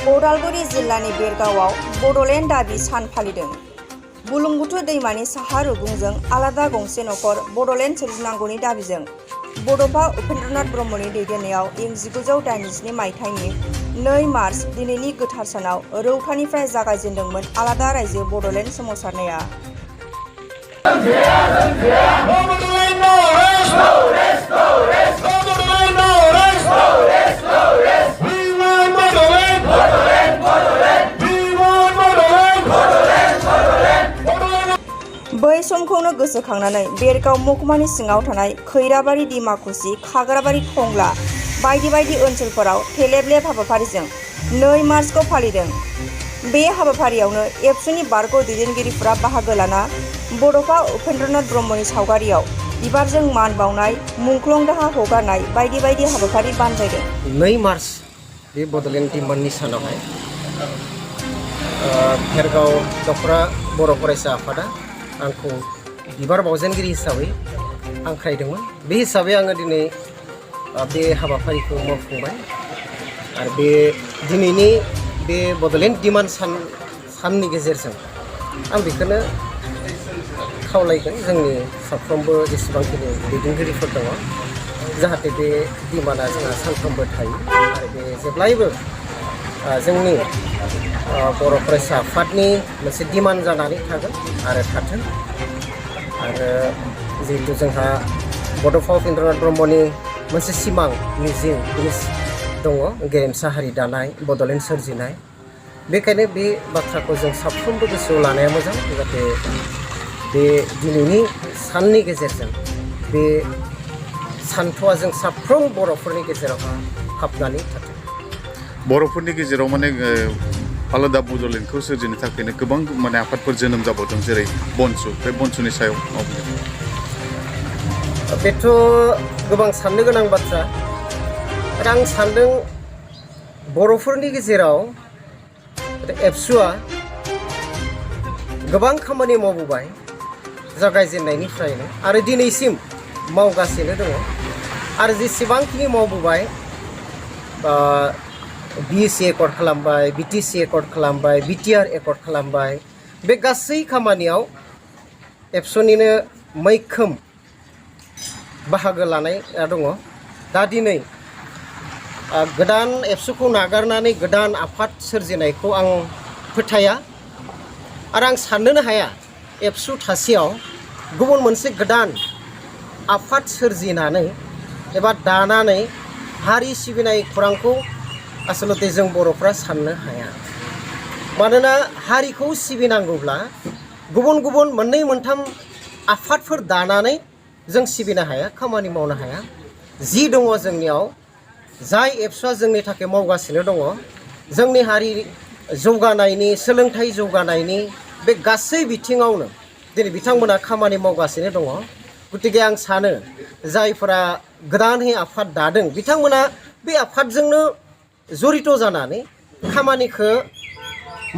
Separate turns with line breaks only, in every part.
उदालगुरि जिल्लानि बेरगावआव बड'लेण्ड दाबि सान फालिदों। बुरलुंबुथुर दैमानि साहा रुगुंजों आलादा गंसे नखर बड'लेण्ड सोरजिनांगौनि दाबिजों बड'फा उपेन्द्रनाथ ब्रह्मनि दैदेननायाव इं 1987 मायथाइनि 2 मार्च दिनैनि गोथार सानाव रौतानिफ्राय जागायजेनदोंमोन आलादा रायजो बड'लेण्ड सोमावसारनाया। बै समखौनो गोसोखांनानै बेरगाव महकुमानि सिङाव थानाय खैराबारि, दिमाकुसि, खाग्राबारि, टंला बायदि बायदि ओनसोलफोराव थेलेबलेब हाबाफारिजों 2 मार्चखौ फालिदों। बे हाबाफारियावनो एबसुनि बारग' दैदेनगिरिफोरा बाहागो लाना बड'फा उपेन्द्रनाथ ब्रह्मनि सावगारियाव बिबारजों मान बावनाय, मुंख्लं दाहा हगारनाय बायदि बायदि हाबाफारि बानजायदों।
2 मार्च बे बड'लेण्ड दिमाननि सानावहाय बेरगाव दख'रा बर' फरायसा आफादा आंखौ बिबार बावजेनगिरि हिसाबै हांख्रायदोंमोन। बे हिसाबै आङो दिनै बे हाबाफारिखौ मावफुंबाय आरो बे दिनैनि बे बड'लेण्ड दिमान साननि गेजेरजों आं बेखौनो खावलायगोन जोंनि साफ्रोमबो जेसेबांखिनि दैदेनगिरिफोर दङ, जाहाथे बे दिमाना जोंहा सानफ्रोमबो थायो आरो बे जेब्लायबो जोंनि बर' फरायसा आफादनि मोनसे दिमान जानानै थागोन आरो थाथों। आरो जिहेतु जोंहा बड'फा उपेन्द्रनाथ ब्रह्मनि मोनसे सिमां मिजिं दङ, गेरेमसा हारि दानाय, बड'लेण्ड सोरजिनाय। बेखायनो बे बाथ्राखौ जों साफ्रोमबो गोसोआव लानाया मोजां, जाहाथे बे दिनैनि साननि गेजेरजों बे सान्थौआ जों साफ्रोम बर'फोरनि गेजेराव हाबनानै थाथों।
बर'फोरनि गेजेराव माने आलादा बड'लेण्डखौ सोरजिनो थाखायनो गोबां माने आफादफोर जोनोम जाबावदों, जेरै बनसु। बे बनसुनि सायाव
बेथ' गोबां साननो गोनां बाथ्रा। आरो आं सान्दों बर'फोरनि गेजेराव एबसुआ गोबां खामानि मावबोबाय जागायजेननायनिफ्रायनो आरो दिनैसिम मावगासिनो दङ। आरो जेसेबांखिनि मावबोबाय, BSc एकर्ड खालामबाय, BTC एकर्ड खालामबाय, BTR एकर्ड खालामबाय, बे गासै खामानियाव एबसुनिनो मैखोम बाहागो लानाया दङ। दा दिनै गोदान एबसुखौ नागारनानै गोदान आफाद सोरजिनायखौ आं फोथाया आरो आं साननोनो हाया एबसु थासेयाव गुबुन मोनसे गोदान आफाद सोरजिनानै एबा दानानै हारि सिबिनाय खौरांखौ आसलते जों बर'फ्रा साननो हाया। मानोना हारिखौ सिबिनांगौब्ला गुबुन गुबुन 2-3 आफादफोर दानानै जों सिबिनो हाया, खामानि मावनो हाया। जि दङ जोंनियाव, जाय एबसुआ जोंनि थाखाय मावगासिनो दङ, जोंनि हारि जौगानायनि, सोलोंथाइ जौगानायनि बे गासै बिथिङावनो दिनै बिथांमोना खामानि मावगासिनो दङ। गतिके आं सानो जायफोरा गोदानै आफाद दादों बिथांमोना बे आफादजोंनो जड़ित जानानै खामानिखौ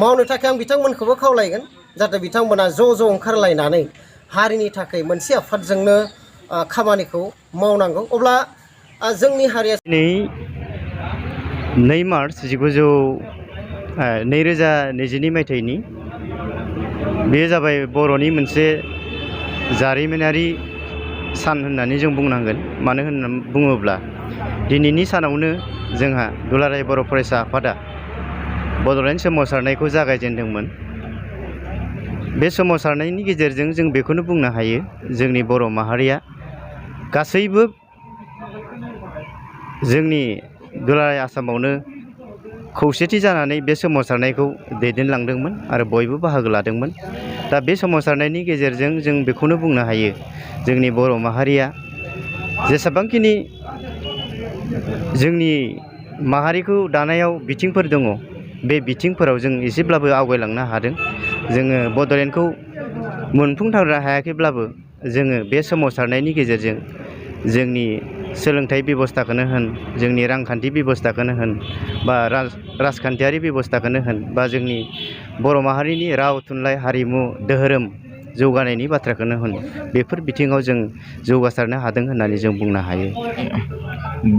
मावनो थाखाय आं बिथांमोनखौबो खावलायगोन, जाहाथे बिथांमोना ज' ओंखारलायनानै हारिनि थाखाय मोनसे आफादजोंनो खामानिखौ मावनांगौ। अब्ला जोंनि हारिया
2 मार्च 2022 मायथाइनि बेयो जाबाय बर'नि मोनसे जारिमिनारि सान होननानै जों बुंनांगोन। मानो होननानै बुङोब्ला दिनैनि सानावनो जोंहा दुलाराय बर' फरायसा आफादा बड'लेण्ड सोमावसारनायखौ जागायजेनदोंमोन। बे सोमावसारनायनि गेजेरजों जों बेखौनो बुंनो हायो, जोंनि बर' माहारिया गासैबो जोंनि दुलाराय आसामावनो खौसेथि जानानै बे सोमावसारनायखौ दैदेनलांदोंमोन आरो बयबो बाहागो लादोंमोन। दा बे सोमावसारनायनि गेजेरजों जों बेखौनो बुंनो हायो, जोंनि बर' माहारिया जेसेबांखिनि जोंनि माहारिखौ दानायाव बिथिंफोर दङ, बे बिथिंफोराव जों एसेब्लाबो आवगायलांनो हादों। जोङो बड'लेण्डखौ मोनफुंथारनो हायाखैब्लाबो जोङो बे सोमावसारनायनि गेजेरजों जोंनि सोलोंथाइ बेबस्थाखौनो होन, जोंनि रांखान्थि बेबस्थाखौनो होन, बा राजखान्थियारि बेबस्थाखौनो होन, बा जोंनि बर' माहारिनि राव, थुनलाइ, हारिमु, धोरोम जौगानायनि बाथ्राखौनो होन, बेफोर बिथिङाव जों जौगासारनो हादों होननानै जों बुंनो हायो।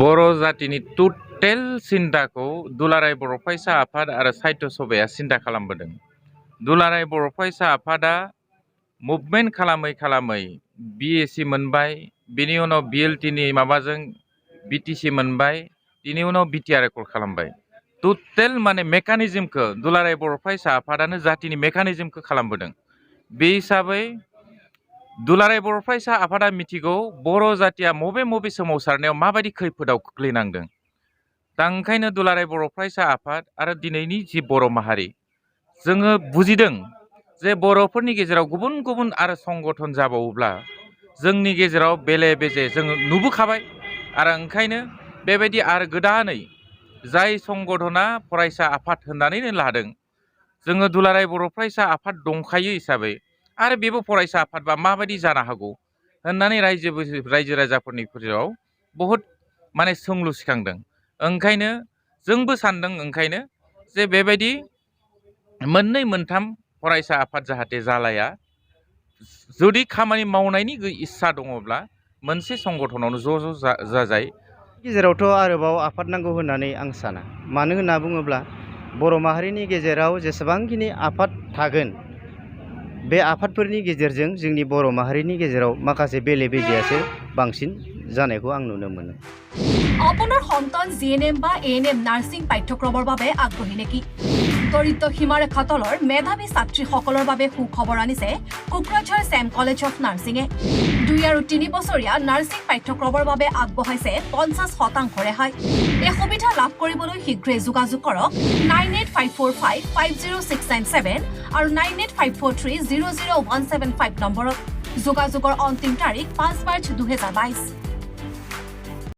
बर' जातिनि तुत टटेल सिन्ताखौ दुलाराय बर' फरायसा आफाद आरो साहित्य सभाया सिन्ता खालामबोदों। दुलाराय बर' फरायसा आफादा मुभमेन्ट खालामै खालामै BSc मोनबाय, बिनि उनाव BLT नि माबाजों BTC मोनबाय, बिनि उनाव BTR रेकर्ड खालामबाय। टटेल माने मेकानिजमखौ दुलाराय बर' फरायसा आफादानो जातिनि मेकानिजमखौ खालामबोदों। बे हिसाबै दुलाराय बर' फरायसा आफादा मिथिगौ बर' जातिया मबे सोमावसारनायाव माबायदि खैफोदाव खोख्लैनांदों। दा ओंखायनो दुलाराय बर' फरायसा आफाद आरो दिनैनि जि बर' माहारि जोङो बुजिदों जे बर'फोरनि गेजेराव गुबुन गुबुन आरो संगठन जाबावोब्ला जोंनि गेजेराव बेले बेजे जोङो नुबोखाबाय आरो ओंखायनो बेबायदि आरो गोदानै जाय संगठना फरायसा आफाद होननानैनो लादों जोङो दुलाराय बर' फरायसा आफाद दंखायो हिसाबै आरो बेबो फरायसा आफादबा माबायदि जानो हागौ होननानै रायजो राजाफोरनि गेजेराव बहुद माने सोंलु सिखांदों। ओंखायनो जोंबो सानदों ओंखायनो जे बेबायदि मोननै मोनथाम फरायसा आफाद जाहाथे जालाया, जुदि खामानि मावनायनि इस्सा दङब्ला मोनसे संगठनावनो ज' जाजाय।
गेजेरावथ' आरोबाव आफाद नांगौ होननानै आं साना। मानो होनना बुङोब्ला बर' माहारिनि गेजेराव जेसेबांखिनि आफाद थागोन बे आफादफोरनि गेजेरजों जोंनि बर' माहारिनि गेजेराव माखासे बेले बेजेयासो बांसिन जानायखौ आं नुनो मोनो।
আপোনাৰ সন্তান GNM বা ANM নাৰ্ছিং পাঠ্যক্ৰমৰ বাবে আগ্ৰহী নেকি? দৰিদ্ৰ সীমাৰেখা তলৰ মেধাৱী ছাত্ৰীসকলৰ বাবে সুখবৰ আনিছে কোকৰাঝাৰ ছেম কলেজ অফ নাৰ্ছিঙে। 2 আৰু 3 বছৰীয়া নাৰ্ছিং পাঠ্যক্ৰমৰ বাবে আগবঢ়াইছে 50% ৰেহাই। এই সুবিধা লাভ কৰিবলৈ শীঘ্ৰেই যোগাযোগ কৰক 9854550697 আৰু 9854300175 নম্বৰত। যোগাযোগৰ অন্তিম তাৰিখ 5 মাৰ্চ 2022।